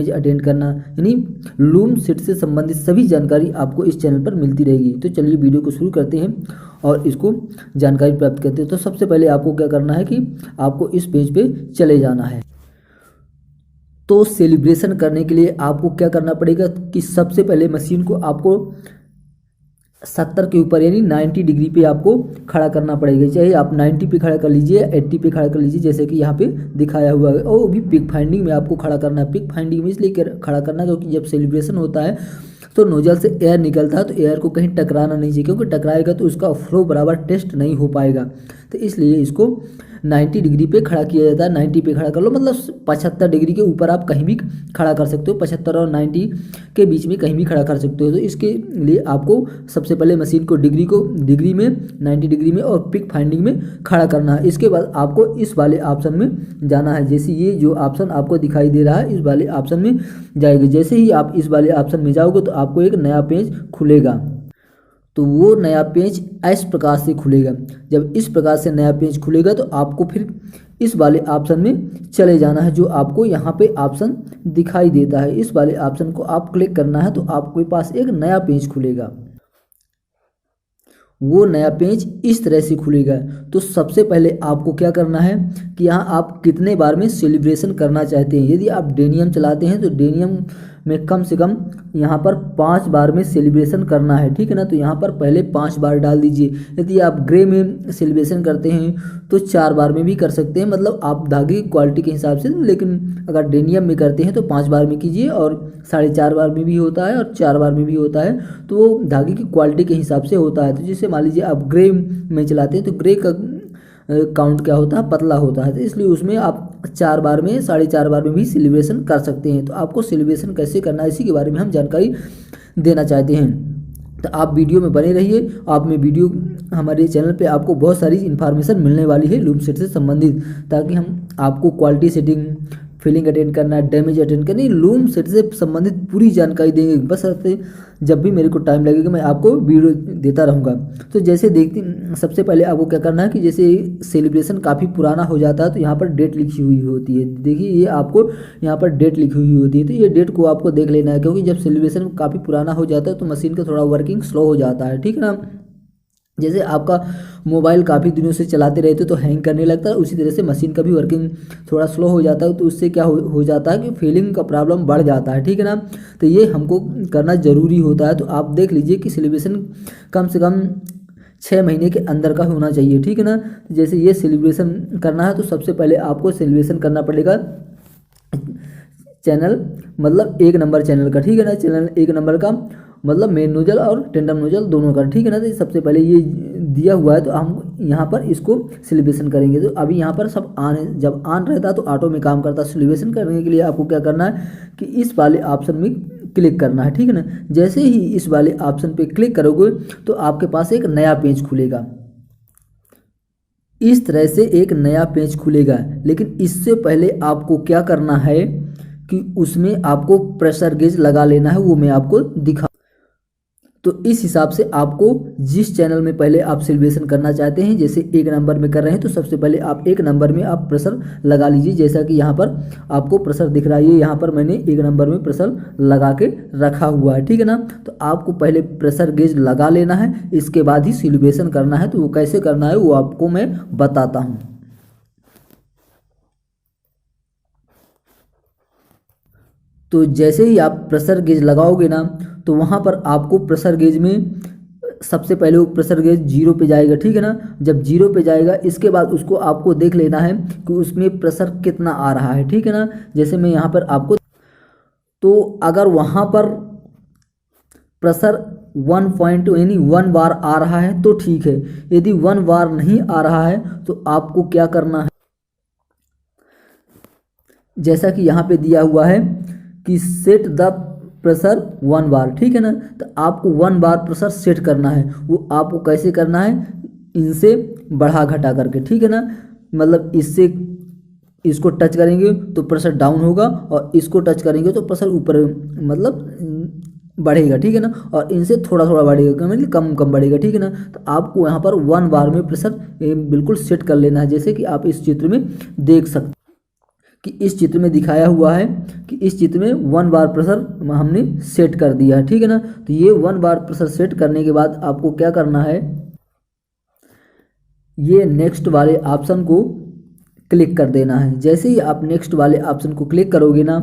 Attend करना, यानी loom set से संबंधित सभी जानकारी आपको इस चैनल पर मिलती रहेगी। तो चलिए वीडियो को शुरू करते हैं और इसको जानकारी प्राप्त करते हैं। तो सबसे पहले आपको क्या करना है कि आपको इस पेज पे चले जाना है। तो सेलिब्रेशन करने के लिए आपको क्या करना पड़ेगा कि सबसे पहले मशीन को आपको 70 के ऊपर यानी 90 डिग्री पे आपको खड़ा करना पड़ेगा। चाहे आप 90 पे खड़ा कर लीजिए, 80 पे खड़ा कर लीजिए, जैसे कि यहाँ पे दिखाया हुआ है। और भी पिक फाइंडिंग में आपको खड़ा करना है। पिक फाइंडिंग में इसलिए खड़ा करना है क्योंकि जब सेलिब्रेशन होता है तो नोजल से एयर निकलता है, तो एयर को कहीं टकराना नहीं चाहिए, क्योंकि टकराएगा तो उसका फ्लो बराबर टेस्ट नहीं हो पाएगा। तो इसलिए इसको 90 डिग्री पे खड़ा किया जाता है। 90 पे खड़ा कर लो, मतलब 75 डिग्री के ऊपर आप कहीं भी खड़ा कर सकते हो। 75 और 90 के बीच में कहीं भी खड़ा कर सकते हो। तो इसके लिए आपको सबसे पहले मशीन को डिग्री में 90 डिग्री में और पिक फाइंडिंग में खड़ा करना है। इसके बाद आपको इस वाले ऑप्शन में जाना है। जैसे ये जो ऑप्शन आपको दिखाई दे रहा है, इस वाले ऑप्शन में जाएगा। जैसे ही आप इस वाले ऑप्शन में जाओगे तो आपको एक नया पेज खुलेगा। तो वो नया पेज इस प्रकार से खुलेगा। जब इस प्रकार से नया पेज खुलेगा तो आपको फिर इस वाले ऑप्शन में चले जाना है, जो आपको यहाँ पे ऑप्शन दिखाई देता है। इस वाले ऑप्शन को आप क्लिक करना है तो आपके पास एक नया पेज खुलेगा। वो नया पेज इस तरह से खुलेगा। तो सबसे पहले आपको क्या करना है कि यहाँ आप कितने बार में सेलिब्रेशन करना चाहते हैं। यदि आप डेनियम चलाते हैं तो डेनियम में कम से कम यहाँ पर 5 बार में सेलिब्रेशन करना है, ठीक है ना। तो यहाँ पर पहले 5 बार डाल दीजिए। यदि आप ग्रे में सेलिब्रेशन करते हैं तो 4 बार में भी कर सकते हैं, मतलब आप धागे की क्वालिटी के हिसाब से। लेकिन अगर डेनियम में करते हैं तो 5 बार में कीजिए, और 4.5 बार में भी होता है और 4 बार में भी होता है। तो वो धागे की क्वालिटी के हिसाब से होता है। तो जैसे मान लीजिए आप ग्रे में चलाते हैं तो ग्रे का काउंट क्या होता है, पतला होता है। तो इसलिए उसमें आप 4 बार में 4.5 बार में भी सेलिब्रेशन कर सकते हैं। तो आपको सेलिब्रेशन कैसे करना है इसी के बारे में हम जानकारी देना चाहते हैं। तो आप वीडियो में बने रहिए। आप में वीडियो हमारे चैनल पे आपको बहुत सारी इन्फॉर्मेशन मिलने वाली है लूम सेट से संबंधित, ताकि हम आपको क्वालिटी सेटिंग, फीलिंग अटेंड करना, डैमेज अटेंड करनी, लूम सेट से संबंधित पूरी जानकारी देंगे। बस जब भी मेरे को टाइम लगेगा मैं आपको वीडियो देता रहूँगा। तो जैसे देखते सबसे पहले आपको क्या करना है कि जैसे सेलिब्रेशन काफ़ी पुराना हो जाता है तो यहाँ पर डेट लिखी हुई होती है। देखिए ये आपको यहाँ पर डेट लिखी हुई होती है। तो ये डेट को आपको देख लेना है, क्योंकि जब सेलिब्रेशन काफ़ी पुराना हो जाता है तो मशीन का थोड़ा वर्किंग स्लो हो जाता है, ठीक है ना। जैसे आपका मोबाइल काफ़ी दिनों से चलाते रहते तो हैंग करने लगता है, उसी तरह से मशीन का भी वर्किंग थोड़ा स्लो हो जाता है। तो उससे क्या हो जाता है कि फीलिंग का प्रॉब्लम बढ़ जाता है, ठीक है ना। तो ये हमको करना ज़रूरी होता है। तो आप देख लीजिए कि सेलिब्रेशन कम से कम 6 महीने के अंदर का होना चाहिए, ठीक है ना। जैसे ये सेलिब्रेशन करना है तो सबसे पहले आपको सेलिब्रेशन करना पड़ेगा चैनल, मतलब 1 नंबर चैनल का, ठीक है ना। चैनल 1 नंबर का मतलब मेन नोजल और टेंडम नोजल दोनों का, ठीक है ना। तो सबसे पहले ये दिया हुआ है तो हम यहाँ पर इसको सेलिब्रेशन करेंगे। तो अभी यहाँ पर सब ऑन है। जब ऑन रहता है तो ऑटो में काम करता है। सेलिब्रेशन करने के लिए आपको क्या करना है कि इस वाले ऑप्शन में क्लिक करना है, ठीक है ना। जैसे ही इस वाले ऑप्शन पे क्लिक करोगे तो आपके पास एक नया पेज खुलेगा। इस तरह से एक नया पेज खुलेगा। लेकिन इससे पहले आपको क्या करना है कि उसमें आपको प्रेशर गेज लगा लेना है, वो मैं आपको दिखा। तो इस हिसाब से आपको जिस चैनल में पहले आप सेलिब्रेशन करना चाहते हैं, जैसे 1 नंबर में कर रहे हैं तो सबसे पहले आप 1 नंबर में आप प्रेशर लगा लीजिए। जैसा कि यहाँ पर आपको प्रेशर दिख रहा है, यहाँ पर मैंने 1 नंबर में प्रेशर लगा के रखा हुआ है, ठीक है ना। तो आपको पहले प्रेशर गेज लगा लेना है, इसके बाद ही सेलिब्रेशन करना है। तो वो कैसे करना है वो आपको मैं बताता हूँ। तो जैसे ही आप प्रेशर गेज लगाओगे ना तो वहाँ पर आपको प्रेशर गेज में सबसे पहले वो प्रेशर गेज 0 पे जाएगा, ठीक है ना। जब 0 पे जाएगा इसके बाद उसको आपको देख लेना है कि उसमें प्रेशर कितना आ रहा है, ठीक है ना। जैसे मैं यहाँ पर आपको, तो अगर वहाँ पर प्रेशर 1 यानी 1 बार आ रहा है तो ठीक है। यदि 1 बार नहीं आ रहा है तो आपको क्या करना है, जैसा कि यहाँ पे दिया हुआ है कि सेट द प्रेशर 1 बार, ठीक है ना। तो आपको 1 बार प्रेशर सेट करना है। वो आपको कैसे करना है, इनसे बढ़ा घटा करके, ठीक है ना। मतलब इससे इसको टच करेंगे तो प्रेशर डाउन होगा और इसको टच करेंगे तो प्रेशर ऊपर मतलब बढ़ेगा, ठीक है ना। और इनसे थोड़ा थोड़ा बढ़ेगा, मतलब कम कम बढ़ेगा, ठीक है ना। तो आपको यहाँ पर 1 बार में प्रेशर बिल्कुल सेट कर लेना है, जैसे कि आप इस चित्र में देख सकते। कि इस चित्र में दिखाया हुआ है कि इस चित्र में 1 बार प्रेशर हमने सेट कर दिया है, ठीक है ना। तो ये 1 बार प्रेशर सेट करने के बाद आपको क्या करना है, ये नेक्स्ट वाले ऑप्शन को क्लिक कर देना है। जैसे ही आप नेक्स्ट वाले ऑप्शन को क्लिक करोगे ना,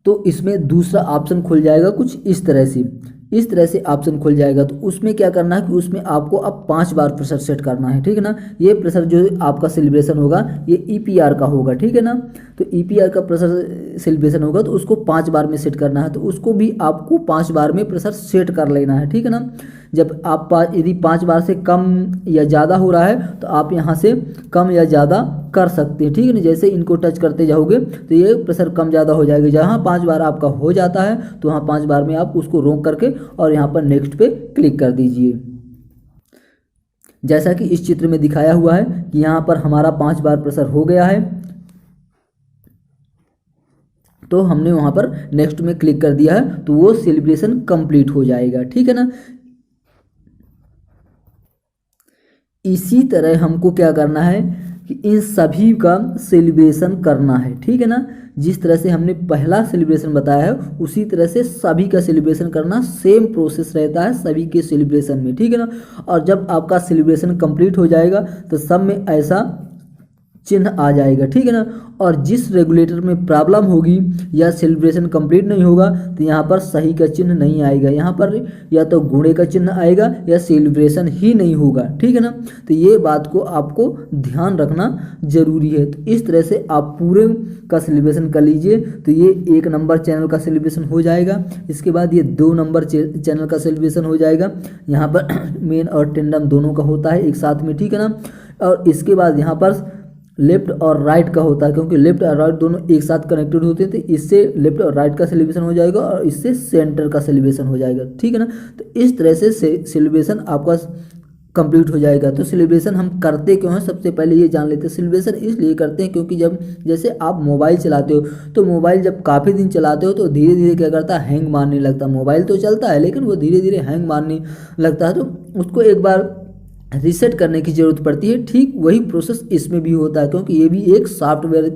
तो इसमें दूसरा ऑप्शन खुल जाएगा कुछ इस तरह से ऑप्शन खुल जाएगा। तो उसमें क्या करना है कि उसमें आपको अब 5 बार प्रेशर सेट करना है, ठीक है ना। ये प्रेशर जो आपका सेलिब्रेशन होगा ये ईपीआर का होगा, ठीक है ना। तो ईपीआर का प्रेशर सेलिब्रेशन होगा तो उसको 5 बार में सेट करना है, तो उसको भी आपको 5 बार में प्रेशर सेट कर लेना है, ठीक है ना। जब आप यदि 5 बार से कम या ज़्यादा हो रहा है तो आप यहाँ से कम या ज़्यादा कर सकते हैं, ठीक है ना। जैसे इनको टच करते जाओगे तो ये प्रेशर कम ज़्यादा हो जाएगा। जहाँ 5 बार आपका हो जाता है तो वहाँ 5 बार में आप उसको रोक करके और यहाँ पर नेक्स्ट पे क्लिक कर दीजिए। जैसा कि इस चित्र में दिखाया हुआ है कि यहाँ पर हमारा 5 बार प्रेशर हो गया है, तो हमने वहाँ पर नेक्स्ट में क्लिक कर दिया है तो वो सेलिब्रेशन कंप्लीट हो जाएगा, ठीक है ना। इसी तरह हमको क्या करना है कि इन सभी का सेलिब्रेशन करना है, ठीक है ना। जिस तरह से हमने पहला सेलिब्रेशन बताया है उसी तरह से सभी का सेलिब्रेशन करना, सेम प्रोसेस रहता है सभी के सेलिब्रेशन में, ठीक है ना। और जब आपका सेलिब्रेशन कंप्लीट हो जाएगा तो सब में ऐसा चिन्ह आ जाएगा, ठीक है ना। और जिस रेगुलेटर में प्रॉब्लम होगी या सेलिब्रेशन कंप्लीट नहीं होगा तो यहाँ पर सही का चिन्ह नहीं आएगा, यहाँ पर या तो गुणे का चिन्ह आएगा या सेलिब्रेशन ही नहीं होगा, ठीक है ना। तो ये बात को आपको ध्यान रखना जरूरी है। तो इस तरह से आप पूरे का सेलिब्रेशन कर लीजिए। तो ये 1 नंबर चैनल का सेलिब्रेशन हो जाएगा, इसके बाद ये 2 नंबर चैनल का सेलिब्रेशन हो जाएगा। यहाँ पर मेन और टेंडम दोनों का होता है एक साथ में, ठीक है ना। और इसके बाद यहाँ पर लेफ्ट और राइट का होता है, क्योंकि लेफ्ट और राइट दोनों एक साथ कनेक्टेड होते हैं, तो इससे लेफ्ट और राइट का सेलिब्रेशन हो जाएगा और इससे सेंटर का सेलिब्रेशन हो जाएगा, ठीक है ना। तो इस तरह से सेलिब्रेशन आपका कंप्लीट हो जाएगा। तो सेलिब्रेशन हम करते क्यों हैं, सबसे पहले ये जान लेते हैं। सेलिब्रेशन इसलिए करते हैं क्योंकि जब जैसे आप मोबाइल चलाते हो तो मोबाइल जब काफ़ी दिन चलाते हो तो धीरे धीरे क्या करता है, हैंग मारने लगता है। मोबाइल तो चलता है लेकिन वो धीरे धीरे हैंग मारने लगता है, तो उसको एक बार रीसेट करने की ज़रूरत पड़ती है। ठीक वही प्रोसेस इसमें भी होता है, क्योंकि ये भी एक सॉफ्टवेयर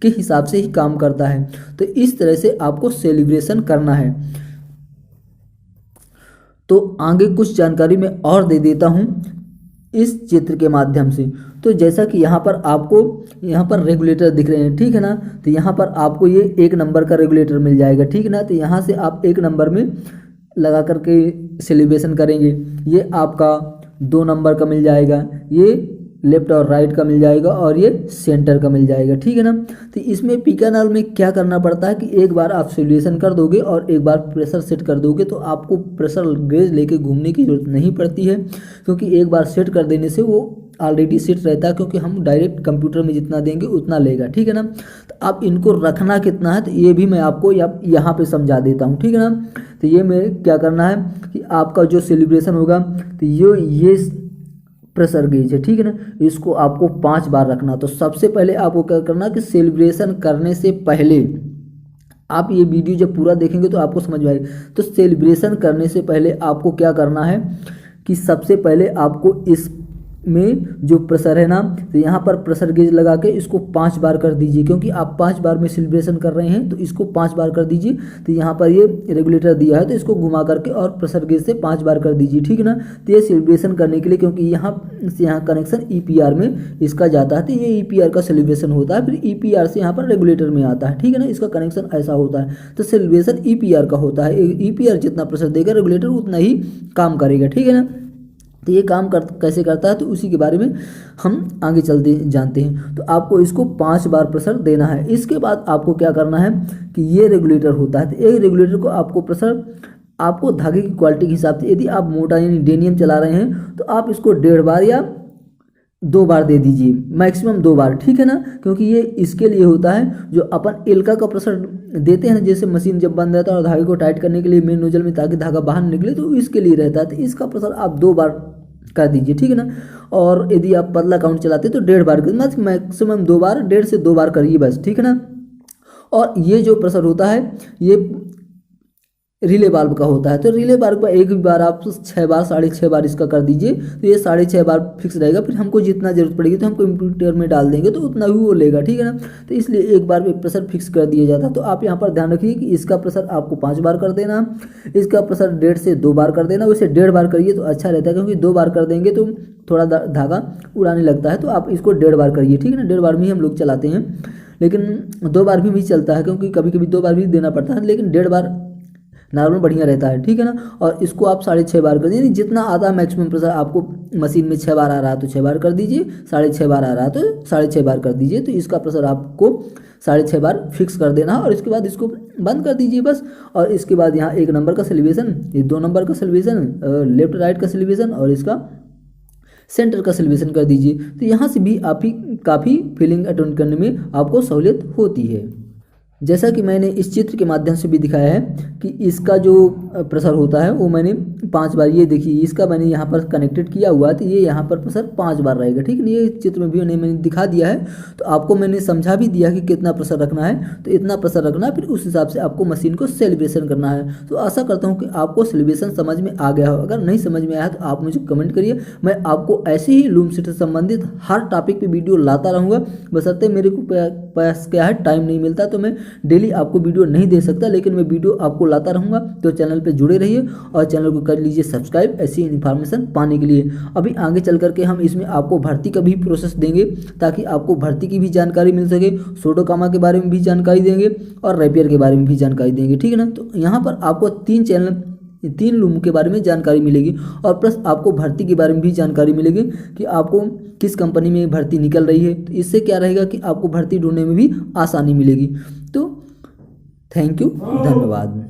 के हिसाब से ही काम करता है। तो इस तरह से आपको सेलिब्रेशन करना है। तो आगे कुछ जानकारी मैं और दे देता हूँ इस चित्र के माध्यम से। तो जैसा कि यहाँ पर आपको यहाँ पर रेगुलेटर दिख रहे हैं, ठीक है ना। तो यहाँ पर आपको ये 1 नंबर का रेगुलेटर मिल जाएगा, ठीक है ना। तो यहाँ से आप 1 नंबर में लगा करके सेलिब्रेशन करेंगे। ये आपका 2 नंबर का मिल जाएगा, ये लेफ्ट और राइट का मिल जाएगा और ये सेंटर का मिल जाएगा, ठीक है ना। तो इसमें पिकानल में क्या करना पड़ता है कि एक बार आप सेलिब्रेशन कर दोगे और एक बार प्रेशर सेट कर दोगे तो आपको प्रेशर गेज लेके घूमने की जरूरत नहीं पड़ती है, क्योंकि एक बार सेट कर देने से वो ऑलरेडी सेट रहता है, क्योंकि हम डायरेक्ट कंप्यूटर में जितना देंगे उतना लेगा, ठीक है ना। तो आप इनको रखना कितना है तो ये भी मैं आपको यहाँ पे समझा देता हूँ, ठीक है ना। तो ये में क्या करना है कि आपका जो सेलिब्रेशन होगा तो ये प्रेशर गेज है, ठीक है ना। इसको आपको 5 बार रखना। तो सबसे पहले आपको क्या करना कि सेलिब्रेशन करने से पहले आप ये वीडियो जब पूरा देखेंगे तो आपको समझ में आएगा। तो सेलिब्रेशन करने से पहले आपको क्या करना है कि सबसे पहले आपको इस में जो प्रेशर है ना, तो यहाँ पर प्रेशर गेज लगा के इसको 5 बार कर दीजिए, क्योंकि आप 5 बार में सेलिब्रेशन कर रहे हैं तो इसको 5 बार कर दीजिए। तो यहाँ पर ये रेगुलेटर दिया है तो इसको घुमा करके और प्रेशर गेज से 5 बार कर दीजिए, ठीक है ना। तो ये सेलिब्रेशन करने के लिए, क्योंकि यहाँ कनेक्शन ईपीआर में इसका जाता है, तो ये ईपीआर का सेलिब्रेशन होता है, फिर ईपीआर से यहाँ पर रेगुलेटर में आता है, ठीक है ना। इसका कनेक्शन ऐसा होता है। तो सेलिब्रेशन ईपीआर का होता है। ईपीआर जितना प्रेशर देगा रेगुलेटर उतना ही काम करेगा, ठीक है ना। तो ये काम कैसे करता है तो उसी के बारे में हम आगे चलते जानते हैं। तो आपको इसको 5 बार प्रेशर देना है। इसके बाद आपको क्या करना है कि ये रेगुलेटर होता है, तो एक रेगुलेटर को आपको प्रेशर आपको धागे की क्वालिटी के हिसाब से, यदि आप मोटा यानी डेनियम चला रहे हैं तो आप इसको 1.5 बार या 2 बार दे दीजिए, मैक्सिमम 2 बार, ठीक है ना। क्योंकि ये इसके लिए होता है जो अपन एल्का का प्रेशर देते हैं, जैसे मशीन जब बंद रहता है और धागे को टाइट करने के लिए मेन नोजल में, ताकि धागा बाहर निकले, तो इसके लिए रहता है। तो इसका प्रेशर आप 2 बार कर दीजिए, ठीक है ना। और यदि आप पतला काउंट चलाते तो 1.5 बार, मैक्सिमम 2 बार, 1.5 से 2 बार करिए बस, ठीक है ना। और ये जो प्रेशर होता है ये रिले वाल्व का होता है। तो रिले वाल्व का एक भी बार आप 6 बार 6.5 बार इसका कर दीजिए तो ये 6.5 बार फिक्स रहेगा। फिर हमको जितना जरूरत पड़ेगी तो हम कंप्यूटर में डाल देंगे तो उतना ही वो लेगा, ठीक है ना। तो इसलिए एक बार में प्रेशर फिक्स कर दिया जाता है। तो आप यहाँ पर ध्यान रखिए कि इसका प्रेशर आपको 5 बार कर देना, इसका प्रेशर 1.5 से 2 बार कर देना। वैसे 1.5 बार करिए तो अच्छा रहता है, क्योंकि 2 बार कर देंगे तो थोड़ा धागा उड़ाने लगता है। तो आप इसको 1.5 बार करिए, ठीक है ना। 1.5 बार में ही हम लोग चलाते हैं, लेकिन 2 बार भी चलता है, क्योंकि कभी कभी 2 बार भी देना पड़ता है, लेकिन 1.5 बार नॉर्मल बढ़िया रहता है, ठीक है ना। और इसको आप 6.5 बार कर दीजिए। जितना आता है मैक्सिमम प्रेशर, आपको मशीन में 6 बार आ रहा है तो 6 बार कर दीजिए, 6.5 बार आ रहा है तो 6.5 बार कर दीजिए। तो इसका प्रेशर आपको 6.5 बार फिक्स कर देना और इसके बाद इसको बंद कर दीजिए बस। और इसके बाद यहाँ 1 नंबर का सेलिब्रेशन, ये 2 नंबर का सेलिब्रेशन, लेफ्ट राइट का सेलिब्रेशन और इसका सेंटर का सेलिब्रेशन कर दीजिए। तो यहाँ से भी आप ही काफ़ी फीलिंग अटेंड करने में आपको सहूलियत होती है। जैसा कि मैंने इस चित्र के माध्यम से भी दिखाया है कि इसका जो प्रेशर होता है वो मैंने 5 बार, ये देखिए इसका मैंने यहाँ पर कनेक्टेड किया हुआ है तो ये यहाँ पर प्रेशर 5 बार रहेगा, ठीक है। ये चित्र में भी मैंने दिखा दिया है। तो आपको मैंने समझा भी दिया कि कितना प्रेशर रखना है, तो इतना प्रेशर रखना है, फिर उस हिसाब से आपको मशीन को सेलिब्रेशन करना है। तो आशा करता हूँ कि आपको सेलिब्रेशन समझ में आ गया हो। अगर नहीं समझ में आया तो आप मुझे कमेंट करिए, मैं आपको ऐसे ही लूम सेट से संबंधित हर टॉपिक पर वीडियो लाता रहूँगा। बशर्ते मेरे को पास क्या है, टाइम नहीं मिलता तो मैं डेली आपको वीडियो नहीं दे सकता, लेकिन मैं वीडियो आपको लाता रहूँगा। तो चैनल पे जुड़े रहिए और चैनल को कर लीजिए सब्सक्राइब ऐसी इन्फॉर्मेशन पाने के लिए। अभी आगे चल करके हम इसमें आपको भर्ती का भी प्रोसेस देंगे, ताकि आपको भर्ती की भी जानकारी मिल सके। सोडोकामा के बारे में भी जानकारी देंगे और रैपियर के बारे में भी जानकारी देंगे, ठीक है ना। तो यहाँ पर आपको 3 लूम के बारे में जानकारी मिलेगी और प्लस आपको भर्ती के बारे में भी जानकारी मिलेगी कि आपको किस कंपनी में भर्ती निकल रही है। तो इससे क्या रहेगा कि आपको भर्ती ढूंढने में भी आसानी मिलेगी। तो थैंक यू, धन्यवाद।